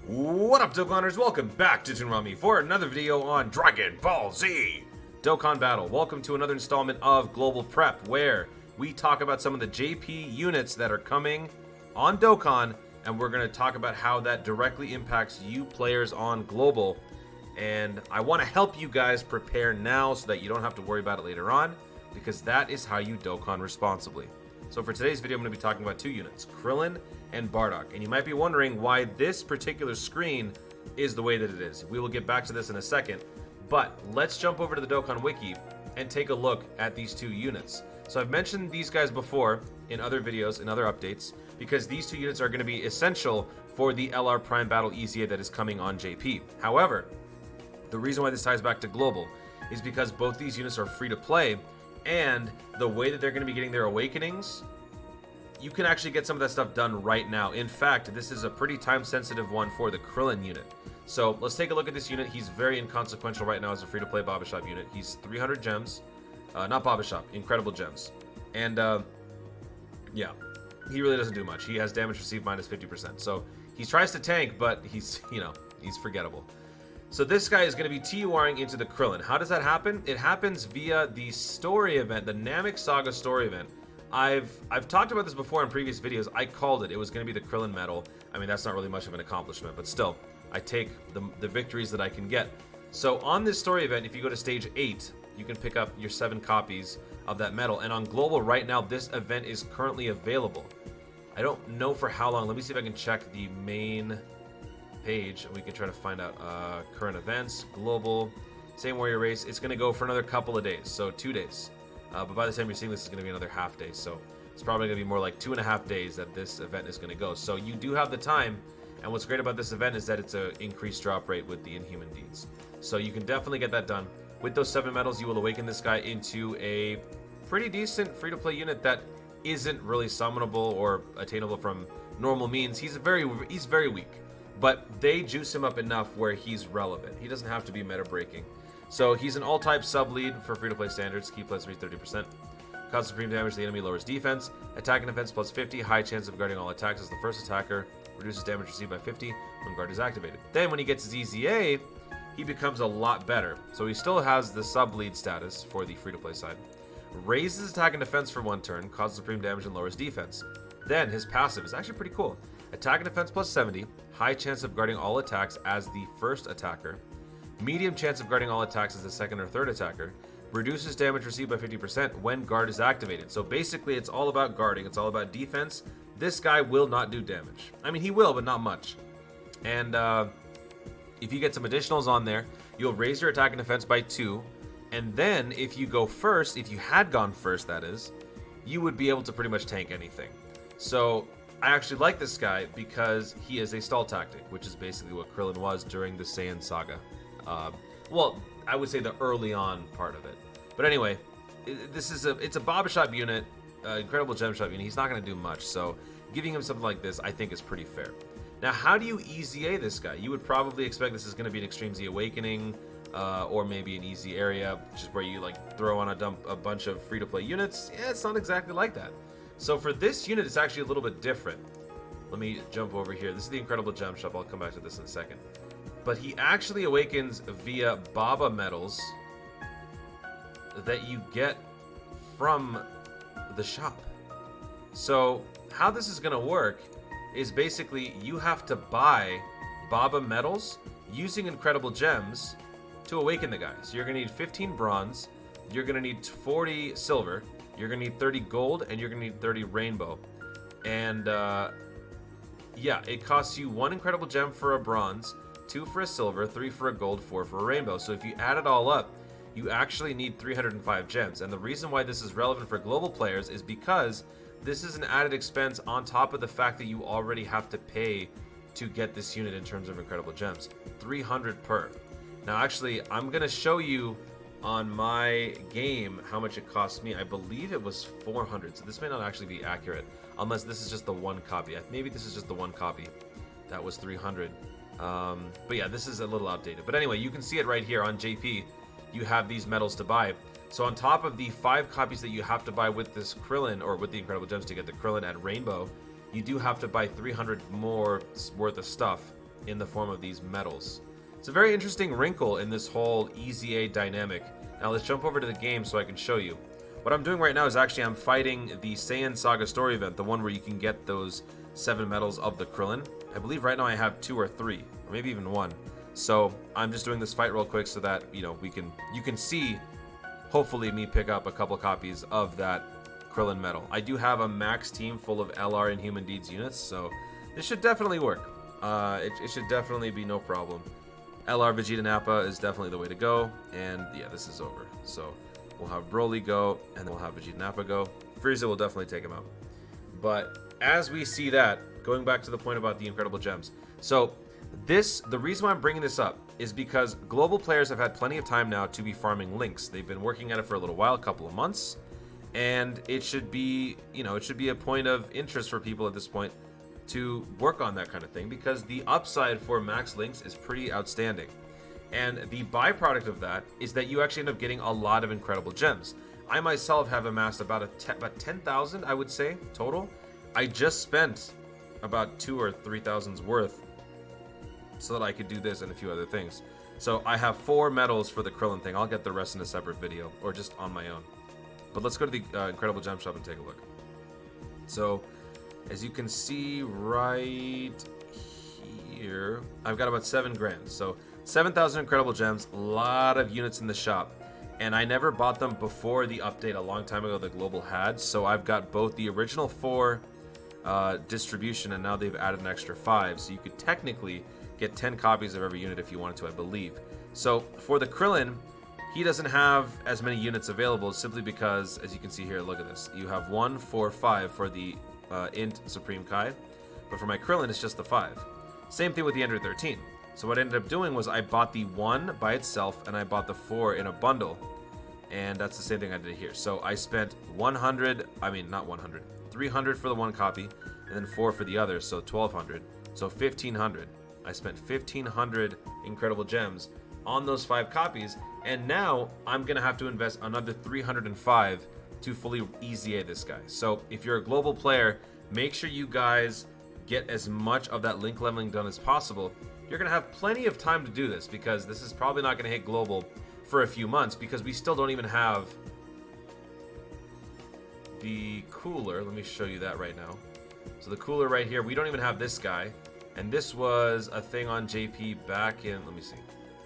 What up, Dokkaners? Welcome back to Toonami for another video on Dragon Ball Z Dokkan Battle. Welcome to another installment of Global Prep, where we talk about some of the JP units that are coming on Dokkan, and we're going to talk about how that directly impacts you players on Global. And I want to help you guys prepare now so that you don't have to worry about it later on, because that is how you Dokkan responsibly. So for today's video, I'm going to be talking about two units, Krillin and Bardock. And you might be wondering why this particular screen is the way that it is. We will get back to this in a second, but let's jump over to the Dokkan Wiki and take a look at these two units. So I've mentioned these guys before in other videos, in other updates, because these two units are going to be essential for the LR Prime Battle EZA that is coming on JP. However, the reason why this ties back to Global is because both these units are free to play, and the way that they're going to be getting their awakenings, you can actually get some of that stuff done right now. In fact, this is a pretty time-sensitive one for the Krillin unit. So let's take a look at this unit. He's very inconsequential right now as a free-to-play Baba Shop unit. He's 300 gems. Not Baba Shop, incredible gems. And, yeah, he really doesn't do much. He has damage received minus 50%. So he tries to tank, but he's, he's forgettable. So this guy is going to be TURing into the Krillin. How does that happen? It happens via the story event, the Namek Saga story event. I've talked about this before in previous videos. I called it. It was going to be the Krillin medal. I mean, that's not really much of an accomplishment, but still, I take the victories that I can get. So on this story event, if you go to stage 8, you can pick up your 7 copies of that medal. And on Global right now, this event is currently available. I don't know for how long. Let me see if I can check the main page and we can try to find out current events. Global Saiyan Warrior race. It's going to go for another couple of days, so 2 days. But by the time you're seeing this, it's going to be another half day, so it's probably going to be more like 2.5 days that this event is going to go. So you do have the time, and what's great about this event is that it's an increased drop rate with the Inhuman Deeds. So you can definitely get that done. With those 7 medals, you will awaken this guy into a pretty decent free-to-play unit that isn't really summonable or attainable from normal means. He's very weak, but they juice him up enough where he's relevant. He doesn't have to be meta-breaking. So he's an all-type sub-lead for free-to-play standards. Key plus 30%. Cause supreme damage to the enemy, lowers defense. Attack and defense plus 50. High chance of guarding all attacks as the first attacker. Reduces damage received by 50 when guard is activated. Then when he gets his EZA, he becomes a lot better. So he still has the sub-lead status for the free-to-play side. Raises attack and defense for 1 turn. Causes supreme damage and lowers defense. Then his passive is actually pretty cool. Attack and defense plus 70. High chance of guarding all attacks as the first attacker. Medium chance of guarding all attacks as the second or third attacker. Reduces damage received by 50% when guard is activated. So basically, it's all about guarding. It's all about defense. This guy will not do damage. I mean, he will, but not much. And if you get some additionals on there, you'll raise your attack and defense by 2. And then if you go first, if you had gone first, that is, you would be able to pretty much tank anything. So I actually like this guy because he is a stall tactic, which is basically what Krillin was during the Saiyan Saga. Well, I would say the early on part of it. But anyway, it's a Baba Shop unit, incredible gem shop unit. He's not going to do much, so giving him something like this I think is pretty fair. Now, how do you EZA this guy? You would probably expect this is going to be an Extreme Z Awakening, or maybe an easy area, which is where you like throw on a bunch of free-to-play units. Yeah, it's not exactly like that. So for this unit, it's actually a little bit different. Let me jump over here. This is the incredible gem shop. I'll come back to this in a second. But he actually awakens via Baba medals that you get from the shop. So how this is going to work is basically you have to buy Baba medals using incredible gems to awaken the guy. So you're going to need 15 bronze, you're going to need 40 silver, you're going to need 30 gold, and you're going to need 30 rainbow. And yeah, it costs you 1 incredible gem for a bronze, 2 for a silver, 3 for a gold, 4 for a rainbow. So if you add it all up, you actually need 305 gems. And the reason why this is relevant for global players is because this is an added expense on top of the fact that you already have to pay to get this unit in terms of incredible gems. 300 per. Now actually, I'm going to show you on my game how much it cost me. I believe it was 400, so this may not actually be accurate, unless this is just the 1 copy. Maybe this is just the 1 copy. That was 300. But yeah, this is a little outdated. But anyway, you can see it right here on JP. You have these medals to buy. So on top of the 5 copies that you have to buy with this Krillin, or with the Incredible Gems to get the Krillin at Rainbow, you do have to buy 300 more worth of stuff in the form of these medals. It's a very interesting wrinkle in this whole EZA dynamic. Now let's jump over to the game so I can show you. What I'm doing right now is actually I'm fighting the Saiyan Saga story event, the one where you can get those 7 medals of the Krillin. I believe right now I have 2 or 3, or maybe even 1. So I'm just doing this fight real quick so that, you know, you can see, hopefully, me pick up a couple copies of that Krillin medal. I do have a max team full of LR and Human Deeds units, so this should definitely work. It should definitely be no problem. LR Vegeta Nappa is definitely the way to go, and yeah, this is over. So we'll have Broly go, and then we'll have Vegeta Nappa go. Frieza will definitely take him out. But as we see that, going back to the point about the incredible gems. So the reason why I'm bringing this up is because global players have had plenty of time now to be farming links. They've been working at it for a little while, a couple of months, and it should be, you know, it should be a point of interest for people at this point to work on that kind of thing, because the upside for max links is pretty outstanding. And the byproduct of that is that you actually end up getting a lot of incredible gems. I myself have amassed about 10,000, I would say, total. I just spent about 2,000 or 3,000's worth so that I could do this and a few other things. So I have 4 medals for the Krillin thing. I'll get the rest in a separate video, or just on my own. But let's go to the Incredible Gem Shop and take a look. So, as you can see right here, I've got about 7 grand. So 7,000 incredible gems, a lot of units in the shop. And I never bought them before the update a long time ago that Global had. So I've got both the original 4 distribution, and now they've added an extra 5. So you could technically get 10 copies of every unit if you wanted to, I believe. So for the Krillin, he doesn't have as many units available simply because, as you can see here, look at this. You have 1, 4, 5 for the Int Supreme Kai, but for my Krillin it's just the 5. Same thing with the Ender 13. So what I ended up doing was I bought the 1 by itself and I bought the 4 in a bundle, and that's the same thing I did here. So I spent 300 for the 1 copy and then 4 for the other, so 1,200, so 1,500. I spent 1,500 incredible gems on those 5 copies, and now I'm gonna have to invest another 305 to fully EZA this guy. So if you're a global player, make sure you guys get as much of that link leveling done as possible. You're going to have plenty of time to do this, because this is probably not going to hit global for a few months, because we still don't even have the cooler. Let me show you that right now. So the cooler right here, we don't even have this guy, and this was a thing on JP back in, let me see,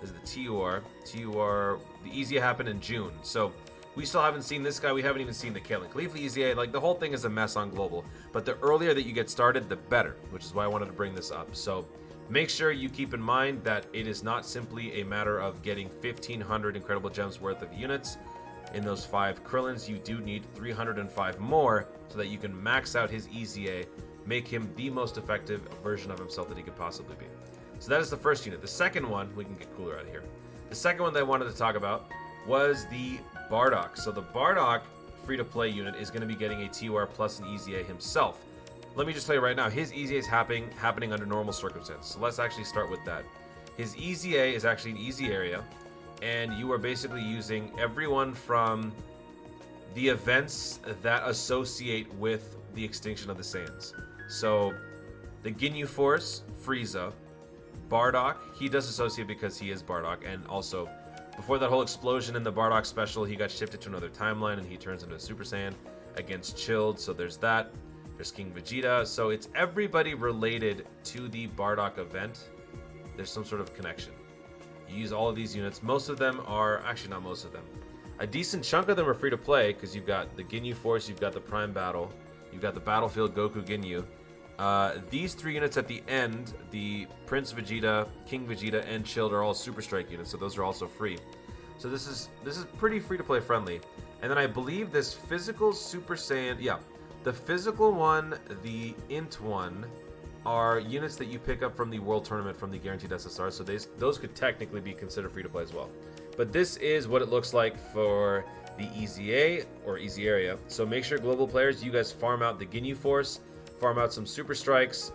this is the TUR, the EZA happened in June, so we still haven't seen this guy. We haven't even seen the Kaelin Khalifa EZA. Like, the whole thing is a mess on global. But the earlier that you get started, the better, which is why I wanted to bring this up. So make sure you keep in mind that it is not simply a matter of getting 1,500 incredible gems worth of units in those 5 Krillins. You do need 305 more so that you can max out his EZA, make him the most effective version of himself that he could possibly be. So that is the first unit. The second one, we can get cooler out of here. The second one that I wanted to talk about was the Bardock. So the Bardock free-to-play unit is going to be getting a TUR plus an EZA himself. Let me just tell you right now, his EZA is happening under normal circumstances. So let's actually start with that. His EZA is actually an easy area, and you are basically using everyone from the events that associate with the extinction of the Saiyans. So the Ginyu Force, Frieza, Bardock, he does associate because he is Bardock, and also before that whole explosion in the Bardock special, he got shifted to another timeline and he turns into a Super Saiyan against Chilled, so there's that. There's King Vegeta, so it's everybody related to the Bardock event. There's some sort of connection. You use all of these units. Most of them are, actually not most of them, a decent chunk of them are free to play, because you've got the Ginyu Force, you've got the Prime Battle, you've got the Battlefield Goku Ginyu. These 3 units at the end, the Prince Vegeta, King Vegeta, and Chilled are all Super Strike units, so those are also free. So this is pretty free-to-play friendly. And then I believe this physical Super Saiyan, yeah, the physical one, the Int one, are units that you pick up from the World Tournament from the Guaranteed SSR, so those could technically be considered free-to-play as well. But this is what it looks like for the EZA, or EZ area. So make sure, global players, you guys farm out the Ginyu Force, farm out some Super Strikes,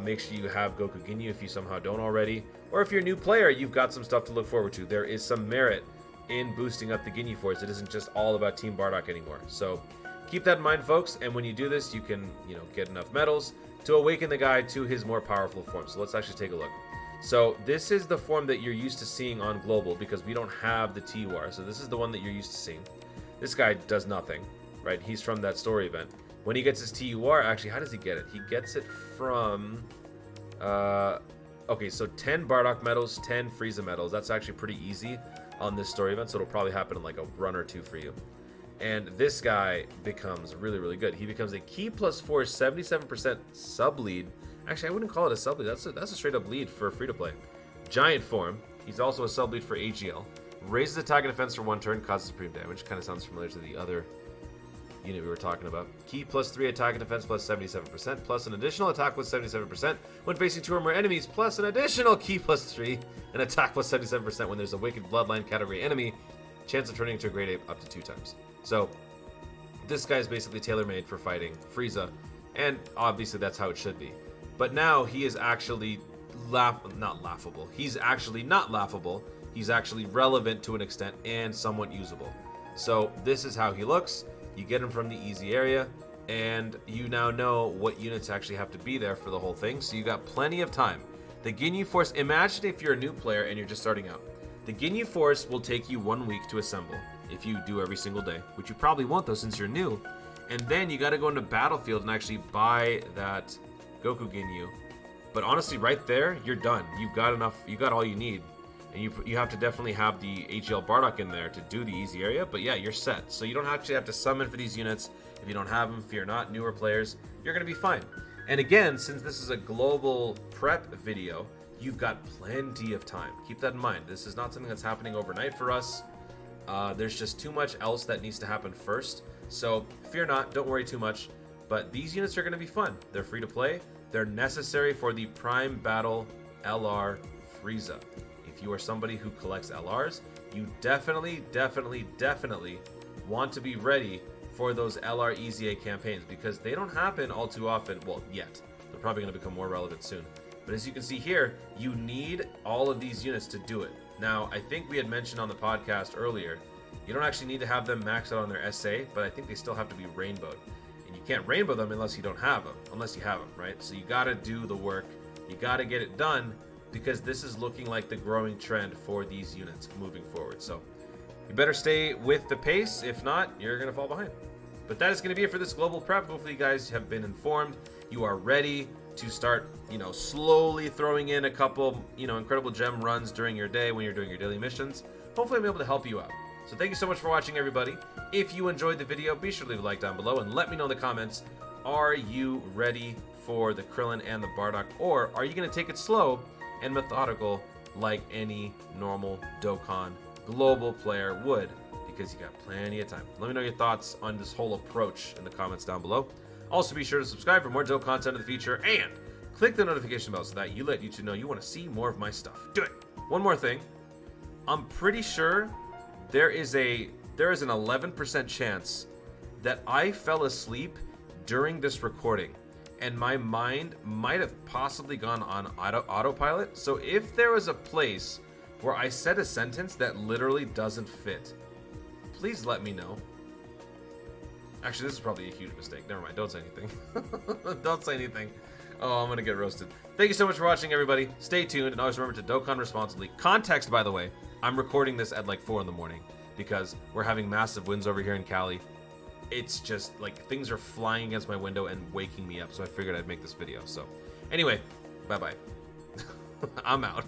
make sure you have Goku Ginyu if you somehow don't already, or if you're a new player, you've got some stuff to look forward to. There is some merit in boosting up the Ginyu Force. It isn't just all about Team Bardock anymore. So keep that in mind, folks, and when you do this, you can, get enough medals to awaken the guy to his more powerful form. So let's actually take a look. So this is the form that you're used to seeing on Global because we don't have the TUR. So this is the one that you're used to seeing. This guy does nothing, right? He's from that story event. When he gets his TUR, actually, how does he get it? He gets it from... okay, so 10 Bardock medals, 10 Frieza medals. That's actually pretty easy on this story event, so it'll probably happen in like a run or two for you. And this guy becomes really, really good. He becomes a Ki plus 4 77% sub lead. Actually, I wouldn't call it a sub lead. That's a straight up lead for free to play. Giant form. He's also a sub lead for AGL. Raises attack and defense for 1 turn, causes supreme damage. Kind of sounds familiar to the other unit we were talking about. Ki plus 3 attack and defense plus 77%, plus an additional attack plus 77% when facing 2 or more enemies, plus an additional Ki plus 3 and attack plus 77% when there's a Wicked Bloodline category enemy. Chance of turning into a Great Ape up to 2 times. So this guy is basically tailor-made for fighting Frieza, and obviously that's how it should be. But now he is actually not laughable. He's actually not laughable. He's actually relevant to an extent and somewhat usable. So this is how he looks. You get him from the easy area, and you now know what units actually have to be there for the whole thing, so you got plenty of time. The Ginyu Force, imagine if you're a new player and you're just starting out. The Ginyu Force will take you 1 week to assemble, if you do every single day, which you probably won't though since you're new. And then you gotta go into Battlefield and actually buy that Goku Ginyu. But honestly, right there, you're done. You've got enough, you got all you need. And you have to definitely have the AGL Bardock in there to do the easy area, but yeah, you're set. So you don't actually have to summon for these units. If you don't have them, fear not, newer players, you're gonna be fine. And again, since this is a global prep video, you've got plenty of time. Keep that in mind. This is not something that's happening overnight for us. There's just too much else that needs to happen first. So fear not, don't worry too much. But these units are gonna be fun. They're free to play. They're necessary for the Prime Battle LR Frieza. If you are somebody who collects LRs, you definitely want to be ready for those LR EZA campaigns because they don't happen all too often. Well, yet. They're probably going to become more relevant soon. But as you can see here, you need all of these units to do it. Now, I think we had mentioned on the podcast earlier, you don't actually need to have them maxed out on their SA, but I think they still have to be rainbowed. And you can't rainbow them unless you don't have them, right? So you got to do the work. You got to get it done, because this is looking like the growing trend for these units moving forward. So you better stay with the pace. If not, you're going to fall behind. But that is going to be it for this global prep. Hopefully you guys have been informed. You are ready to start, slowly throwing in a couple, incredible gem runs during your day when you're doing your daily missions. Hopefully I'm able to help you out. So thank you so much for watching, everybody. If you enjoyed the video, be sure to leave a like down below and let me know in the comments, are you ready for the Krillin and the Bardock, or are you going to take it slow and methodical like any normal Dokkan global player would, because you got plenty of time. Let me know your thoughts on this whole approach in the comments down below. Also, be sure to subscribe for more Dokkan content in the future, and click the notification bell so that you let YouTube know you want to see more of my stuff. Do it! One more thing. I'm pretty sure there is an 11% chance that I fell asleep during this recording, and my mind might have possibly gone on autopilot. So if there was a place where I said a sentence that literally doesn't fit, please let me know. Actually, this is probably a huge mistake. Never mind, don't say anything. Don't say anything. Oh, I'm gonna get roasted. Thank you so much for watching, everybody. Stay tuned, and always remember to Dokkan responsibly. Context, by the way, I'm recording this at like 4 in the morning because we're having massive winds over here in Cali. It's just like things are flying against my window and waking me up, so I figured I'd make this video. So anyway, bye bye. I'm out.